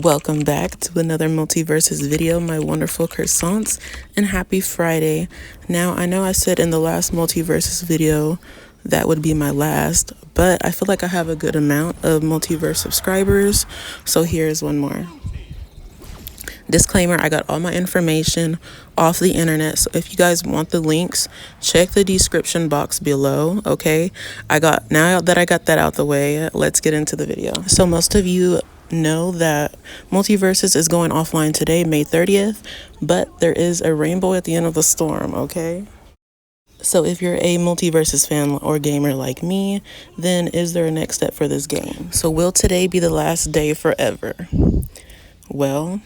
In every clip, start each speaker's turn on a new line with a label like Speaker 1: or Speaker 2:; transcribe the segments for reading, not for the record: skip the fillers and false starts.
Speaker 1: Welcome back to another Multiversus video, my wonderful croissants, and happy Friday. Now, I know I said in the last Multiversus video that would be my last, but I feel like I have a good amount of Multiverse subscribers, so here's one more. Disclaimer, I got all my information off the internet, so if you guys want the links, check the description box below, okay? Now that I got that out the way, let's get into the video. So most of you know that Multiversus is going offline today, May 30th, but there is a rainbow at the end of the storm, okay? So if you're a Multiversus fan or gamer like me, then is there a next step for this game? So will today be the last day forever? Well,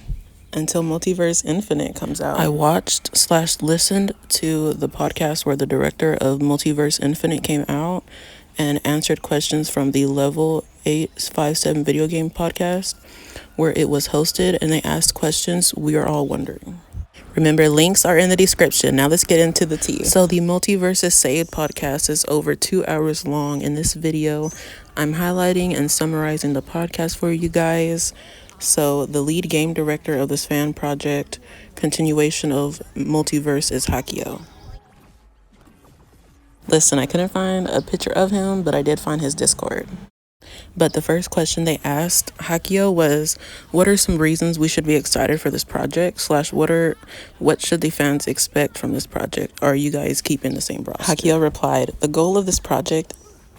Speaker 1: until Mvs Infinite comes out. I watched/listened to the podcast where the director of Mvs Infinite came out and answered questions from the Level 857 video game podcast where it was hosted, and they asked questions we are all wondering. Remember, links are in the description. Now let's get into the tea. So the Multiversus Saved podcast is over 2 hours long. In this video, I'm highlighting and summarizing the podcast for you guys. So the lead game director of this fan project continuation of Multiverse is Hakio. Listen, I couldn't find a picture of him, but I did find his Discord. But the first question they asked Hakio was, what are some reasons we should be excited for this project? / what should the fans expect from this project? Are you guys keeping the same roster? Hakio replied, the goal of this project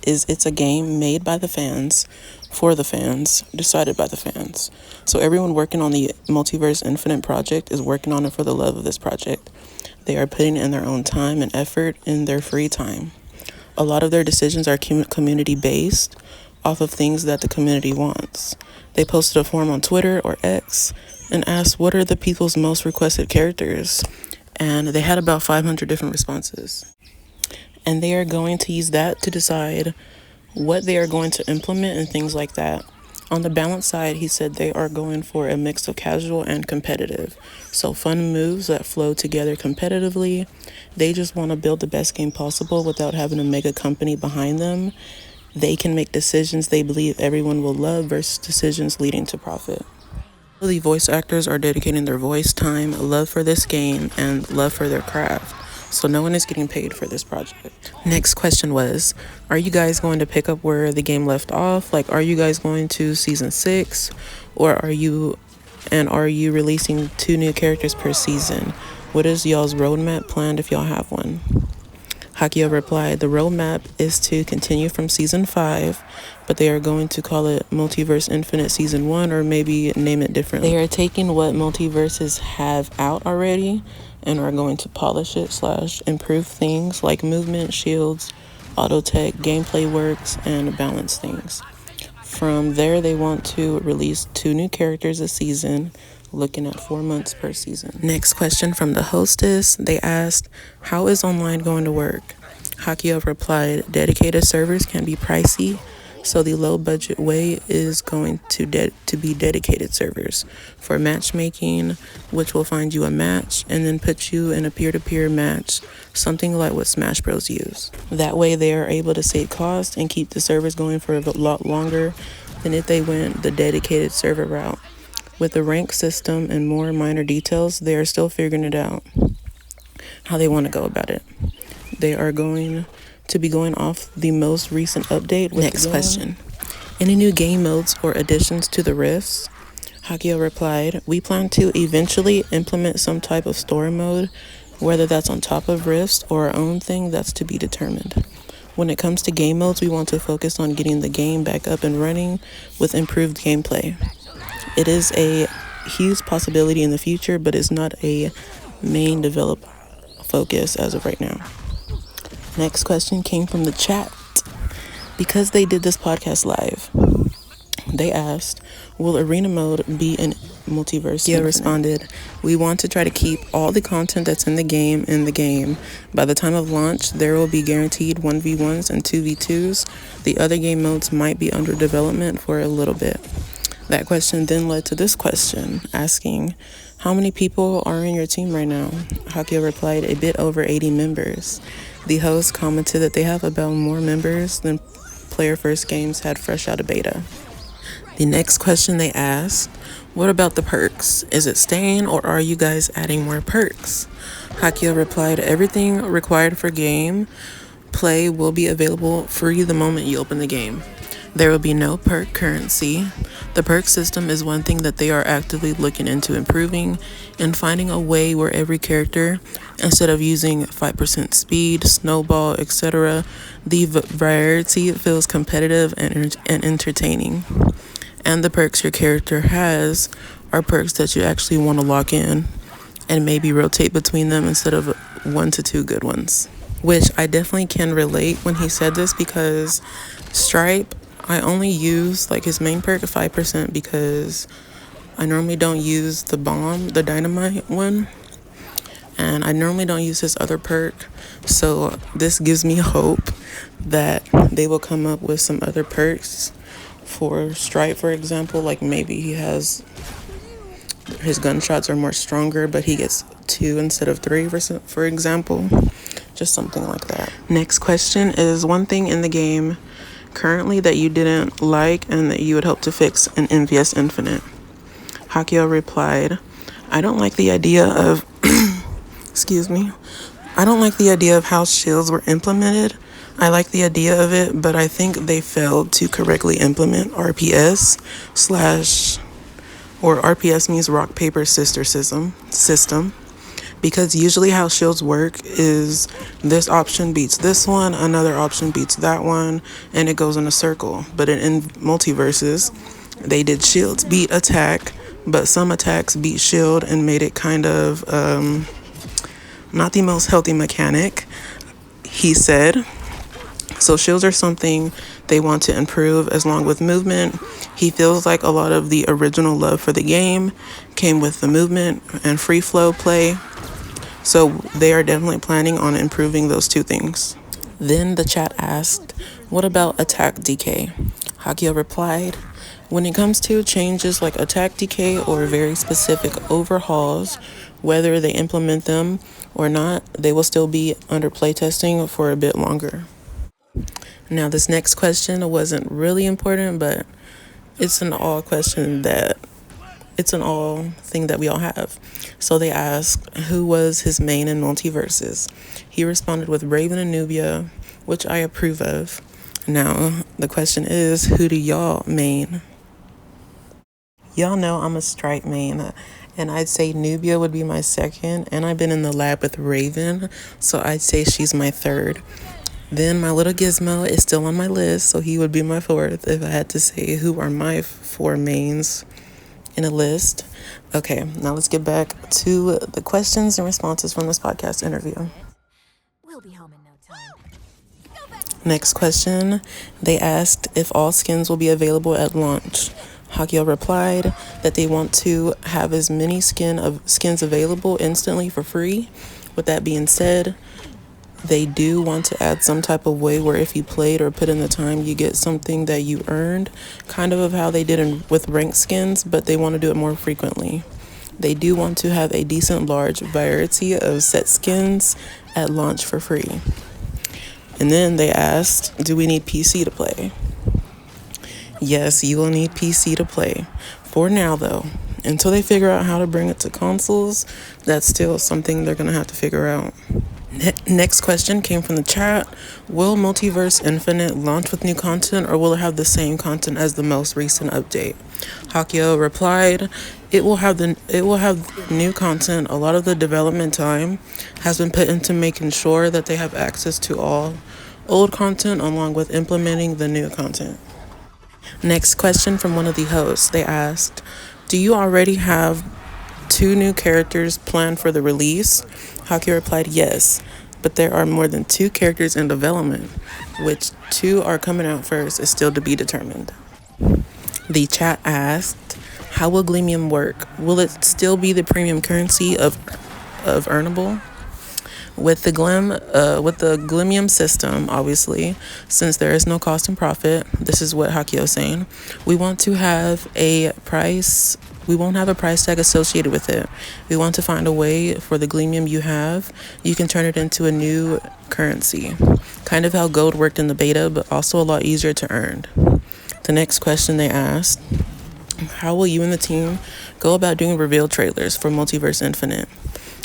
Speaker 1: is it's a game made by the fans, for the fans, decided by the fans. So everyone working on the Mvs Infinite project is working on it for the love of this project. They are putting in their own time and effort in their free time. A lot of their decisions are community based off of things that the community wants. They posted a form on Twitter or X and asked what are the people's most requested characters, and they had about 500 different responses. And they are going to use that to decide what they are going to implement and things like that. On the balance side, he said they are going for a mix of casual and competitive. So fun moves that flow together competitively. They just want to build the best game possible without having a mega company behind them. They can make decisions they believe everyone will love versus decisions leading to profit. The voice actors are dedicating their voice time, love for this game, and love for their craft. So no one is getting paid for this project. Next question was, are you guys going to pick up where the game left off? Like, are you guys going to season 6? Or are you releasing 2 new characters per season? What is y'all's roadmap planned if y'all have one? Hakio replied, the roadmap is to continue from season 5, but they are going to call it Mvs Infinite season 1 or maybe name it differently. They are taking what Multiverses have out already and are going to polish it / improve things like movement, shields, auto tech, gameplay works, and balance things. From there, they want to release 2 new characters a season, looking at 4 months per season. Next question from the hostess. They asked, how is online going to work? Hakio replied, dedicated servers can be pricey, so the low budget way is going to be dedicated servers for matchmaking, which will find you a match and then put you in a peer-to-peer match, something like what Smash Bros use. That way they are able to save costs and keep the servers going for a lot longer than if they went the dedicated server route. With the rank system and more minor details, they are still figuring it out, how they want to go about it. They are going to be going off the most recent update. Next question. Any new game modes or additions to the rifts? Hakio replied, we plan to eventually implement some type of story mode, whether that's on top of rifts or our own thing, that's to be determined. When it comes to game modes, we want to focus on getting the game back up and running with improved gameplay. It is a huge possibility in the future, but it's not a main develop focus as of right now. Next question came from the chat. Because they did this podcast live, they asked, will arena mode be in Multiverse? Hakio responded, we want to try to keep all the content that's in the game. By the time of launch, there will be guaranteed 1v1s and 2v2s. The other game modes might be under development for a little bit. That question then led to this question, asking, how many people are in your team right now? Hakio replied, a bit over 80 members. The host commented that they have about more members than Player First Games had fresh out of beta. The next question they asked, what about the perks? Is it staying or are you guys adding more perks? Hakio replied, everything required for game play will be available free the moment you open the game. There will be no perk currency. The perk system is one thing that they are actively looking into improving and finding a way where every character, instead of using 5% speed, snowball, etc., the variety feels competitive and entertaining. And the perks your character has are perks that you actually want to lock in and maybe rotate between them instead of 1 to 2 good ones. Which I definitely can relate when he said this, because Stripe, I only use like his main perk 5% because I normally don't use the bomb, the dynamite one, and I normally don't use his other perk. So this gives me hope that they will come up with some other perks for Stripe, for example. Like maybe he has, his gunshots are more stronger, but he gets 2 instead of 3, for example. Just something like that. Next question is one thing in the game currently that you didn't like and that you would hope to fix in Mvs Infinite. Hakio replied, I don't like the idea of excuse me. I don't like the idea of how shields were implemented. I like the idea of it, but I think they failed to correctly implement RPS or RPS means rock paper scissors system. Because usually how shields work is this option beats this one, another option beats that one, and it goes in a circle. But in Multiversus, they did shields beat attack, but some attacks beat shield and made it kind of not the most healthy mechanic, he said. So shields are something they want to improve along with movement. He feels like a lot of the original love for the game came with the movement and free flow play. So they are definitely planning on improving those 2 things. Then the chat asked, what about attack decay? Hakio replied, when it comes to changes like attack decay or very specific overhauls, whether they implement them or not, they will still be under playtesting for a bit longer. Now this next question wasn't really important, but it's an all thing that we all have. So they asked, who was his main in Multiversus? He responded with Raven and Nubia, which I approve of. Now, the question is, who do y'all main? Y'all know I'm a Stripe main, and I'd say Nubia would be my second, and I've been in the lab with Raven, so I'd say she's my third. Then my little Gizmo is still on my list, so he would be my fourth if I had to say who are my 4 mains in a list. Okay, now let's get back to the questions and responses from this podcast interview. We'll be home in no time. Next question, they asked if all skins will be available at launch. Hakio replied that they want to have as many skins available instantly for free. With that being said, they do want to add some type of way where if you played or put in the time, you get something that you earned, kind of how they did with ranked skins, but they want to do it more frequently. They do want to have a decent large variety of set skins at launch for free. And then they asked, do we need PC to play? Yes, you will need PC to play. For now though, until they figure out how to bring it to consoles, that's still something they're going to have to figure out. Next question came from the chat. Will Mvs Infinite launch with new content, or will it have the same content as the most recent update? Hakio replied, it will have new content. A lot of the development time has been put into making sure that they have access to all old content along with implementing the new content. Next question from one of the hosts. They asked, do you already have 2 new characters planned for the release? Hakio replied, yes, but there are more than 2 characters in development, which 2 are coming out first is still to be determined. The chat asked, how will Glimium work? Will it still be the premium currency of earnable? With the Glimium system, obviously, since there is no cost and profit, this is what Hakio is saying, we won't have a price tag associated with it. We want to find a way for the Glimium you can turn it into a new currency. Kind of how gold worked in the beta, but also a lot easier to earn. The next question they asked, how will you and the team go about doing reveal trailers for Multiverse Infinite?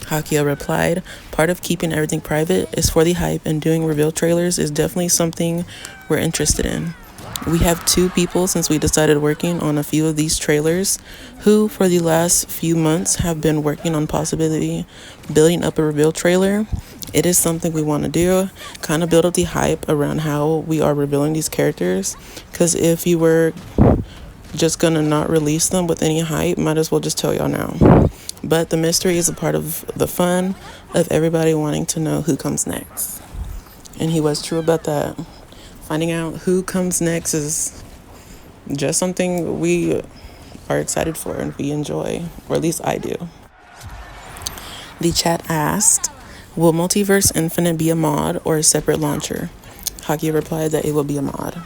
Speaker 1: Hakia replied, part of keeping everything private is for the hype, and doing reveal trailers is definitely something we're interested in. We have 2 people since we decided working on a few of these trailers who for the last few months have been working on possibility building up a reveal trailer. It is something we want to do, kind of build up the hype around how we are revealing these characters, because if you were just gonna not release them with any hype, might as well just tell y'all now. But the mystery is a part of the fun of everybody wanting to know who comes next. And he was true about that. Finding out who comes next is just something we are excited for and we enjoy, or at least I do. The chat asked, will Multiverse Infinite be a mod or a separate launcher? Hakia replied that it will be a mod.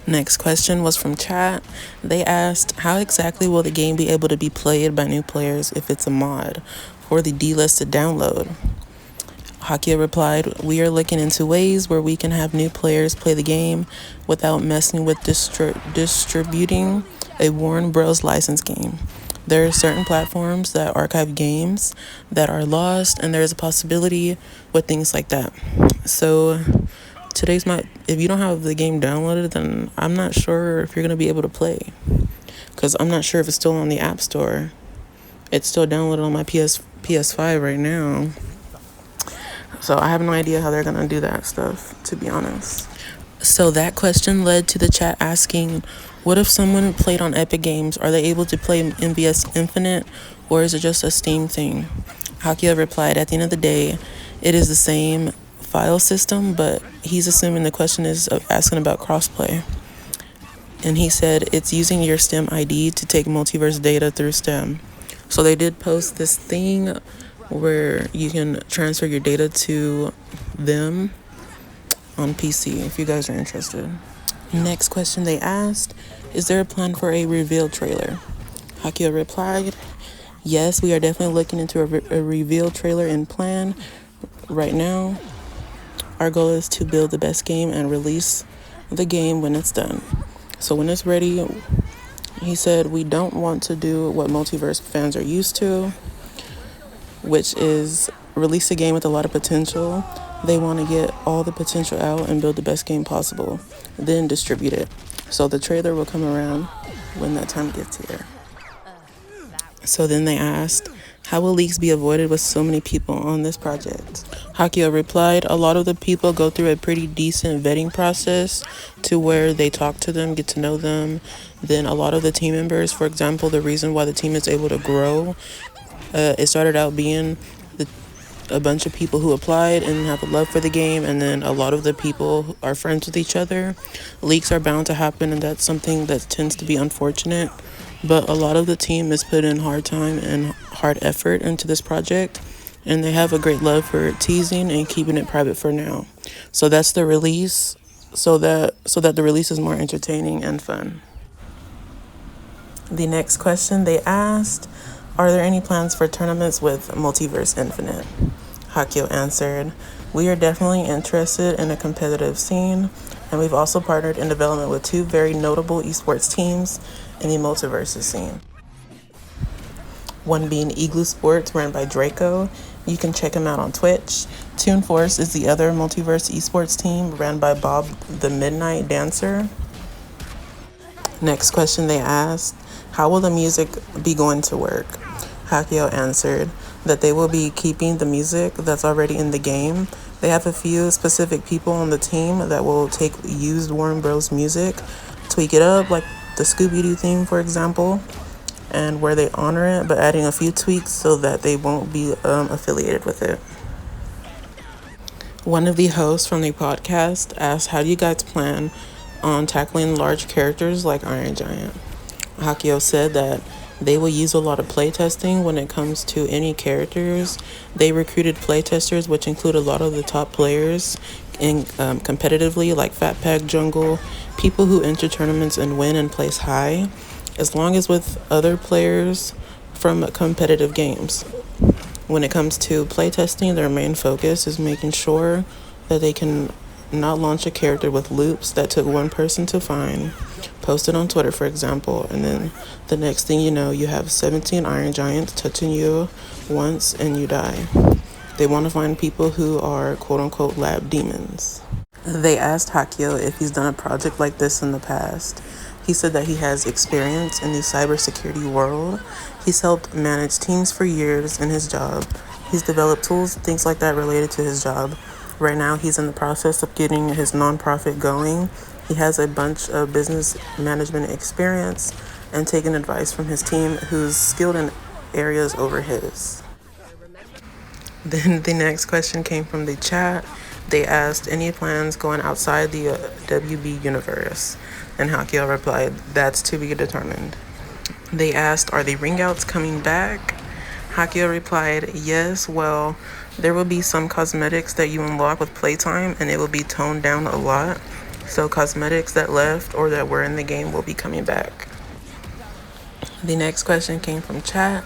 Speaker 1: Next question was from chat. They asked, how exactly will the game be able to be played by new players if it's a mod for the delisted download? Hakia replied, we are looking into ways where we can have new players play the game without messing with distributing a Warner Bros. License game. There are certain platforms that archive games that are lost, and there is a possibility with things like that. So if you don't have the game downloaded, then I'm not sure if you're going to be able to play, because I'm not sure if it's still on the App Store. It's still downloaded on my PS5 right now. So I have no idea how they're going to do that stuff, to be honest. So that question led to the chat asking, what if someone played on Epic Games? Are they able to play Mvs Infinite, or is it just a Steam thing? Hakia replied, at the end of the day, it is the same file system, but he's assuming the question is asking about crossplay. And he said it's using your Steam ID to take multiverse data through Steam. So they did post this thing where you can transfer your data to them on PC if you guys are interested. Next question they asked, is there a plan for a reveal trailer? Hakia replied, yes, we are definitely looking into a reveal trailer in plan right now. Our goal is to build the best game and release the game when it's done. So when it's ready, he said we don't want to do what multiverse fans are used to, which is release a game with a lot of potential. They want to get all the potential out and build the best game possible, then distribute it. So the trailer will come around when that time gets here. So then they asked, how will leaks be avoided with so many people on this project? Hakia replied, a lot of the people go through a pretty decent vetting process to where they talk to them, get to know them. Then a lot of the team members, for example, the reason why the team is able to grow, it started out being a bunch of people who applied and have a love for the game, and then a lot of the people are friends with each other. Leaks are bound to happen, and that's something that tends to be unfortunate. But a lot of the team has put in hard time and hard effort into this project, and they have a great love for teasing and keeping it private for now. So that's the release, so that the release is more entertaining and fun. The next question they asked, are there any plans for tournaments with Multiverse Infinite? Hakia answered, we are definitely interested in a competitive scene, and we've also partnered in development with 2 very notable esports teams in the Multiversus scene. One being Igloo Sports, ran by Draco. You can check him out on Twitch. Toon Force is the other Multiverse esports team, ran by Bob the Midnight Dancer. Next question they asked, how will the music be going to work? Hakia answered that they will be keeping the music that's already in the game. They have a few specific people on the team that will take used Warner Bros. Music, tweak it up, like the Scooby-Doo theme, for example, and where they honor it, but adding a few tweaks so that they won't be affiliated with it. One of the hosts from the podcast asked, how do you guys plan on tackling large characters like Iron Giant? Hakia said that they will use a lot of playtesting when it comes to any characters. They recruited playtesters, which include a lot of the top players in competitively, like Fat Pack Jungle, people who enter tournaments and win and place high, as long as with other players from competitive games. When it comes to playtesting, their main focus is making sure that they can not launch a character with loops that took one person to find, post it on Twitter, for example, and then the next thing you know, you have 17 Iron Giants touching you once and you die. They want to find people who are quote-unquote lab demons. They asked Hakio if he's done a project like this in the past. He said that he has experience in the cybersecurity world. He's helped manage teams for years in his job. He's developed tools, things like that related to his job. Right now, he's in the process of getting his nonprofit going. He has a bunch of business management experience and taking advice from his team who's skilled in areas over his. Then the next question came from the chat. They asked any plans going outside the WB universe, and Hakio replied, that's to be determined. They asked, are the ringouts coming back? Hakio replied, yes, well, there will be some cosmetics that you unlock with playtime, and it will be toned down a lot. So cosmetics that left or that were in the game will be coming back. The next question came from chat.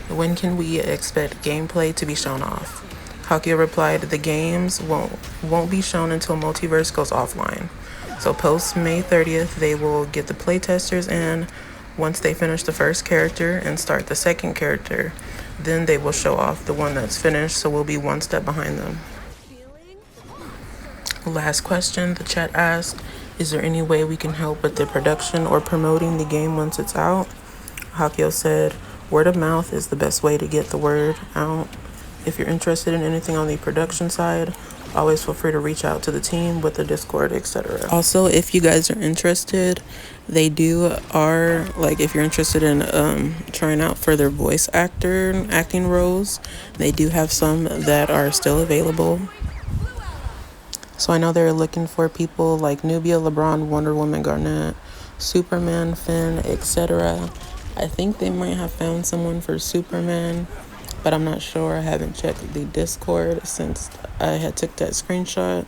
Speaker 1: When can we expect gameplay to be shown off? Hakio replied, the games won't be shown until Multiverse goes offline. So post May 30th, they will get the playtesters in. Once they finish the first character and start the second character, then they will show off the one that's finished, so we'll be one step behind them. Last question the chat asked, is there any way we can help with the production or promoting the game once it's out? Hakio said, word of mouth is the best way to get the word out. If you're interested in anything on the production side, always feel free to reach out to the team with the Discord, etc. Also, if you guys are interested, if you're interested in trying out for their voice acting roles, they do have some that are still available. So I know they're looking for people like Nubia, LeBron, Wonder Woman, Garnet, Superman, Finn, etc. I think they might have found someone for Superman, but I'm not sure. I haven't checked the Discord since I had took that screenshot.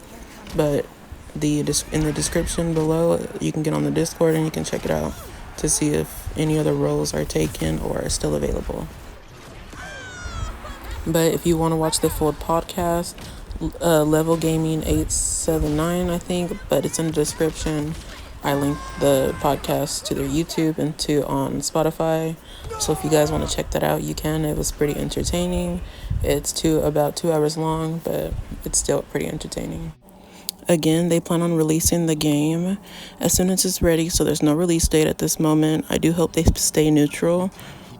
Speaker 1: But in the description below, you can get on the Discord and you can check it out to see if any other roles are taken or are still available. But if you want to watch the full podcast, Level Gaming 879, I think, but it's in the description. I linked the podcast to their YouTube and on Spotify. So if you guys want to check that out, you can. It was pretty entertaining. It's about 2 hours long, but it's still pretty entertaining. Again, they plan on releasing the game as soon as it's ready, so there's no release date at this moment. I do hope they stay neutral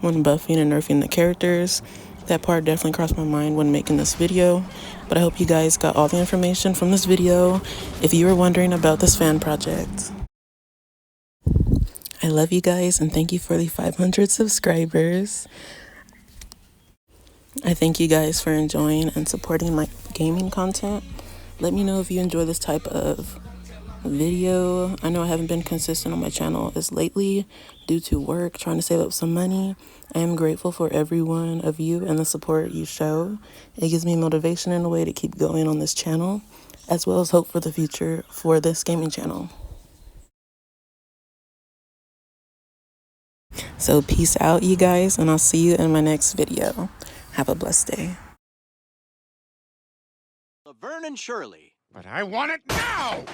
Speaker 1: when buffing and nerfing the characters. That part definitely crossed my mind when making this video, but I hope you guys got all the information from this video if you were wondering about this fan project. I love you guys and thank you for the 500 subscribers. I thank you guys for enjoying and supporting my gaming content. Let me know if you enjoy this type of video. I know I haven't been consistent on my channel as lately due to work, trying to save up some money. I am grateful for every one of you and the support you show. It gives me motivation in a way to keep going on this channel, as well as hope for the future for this gaming channel. So peace out, you guys, and I'll see you in my next video. Have a blessed day.
Speaker 2: Laverne and Shirley.
Speaker 3: But I want it now!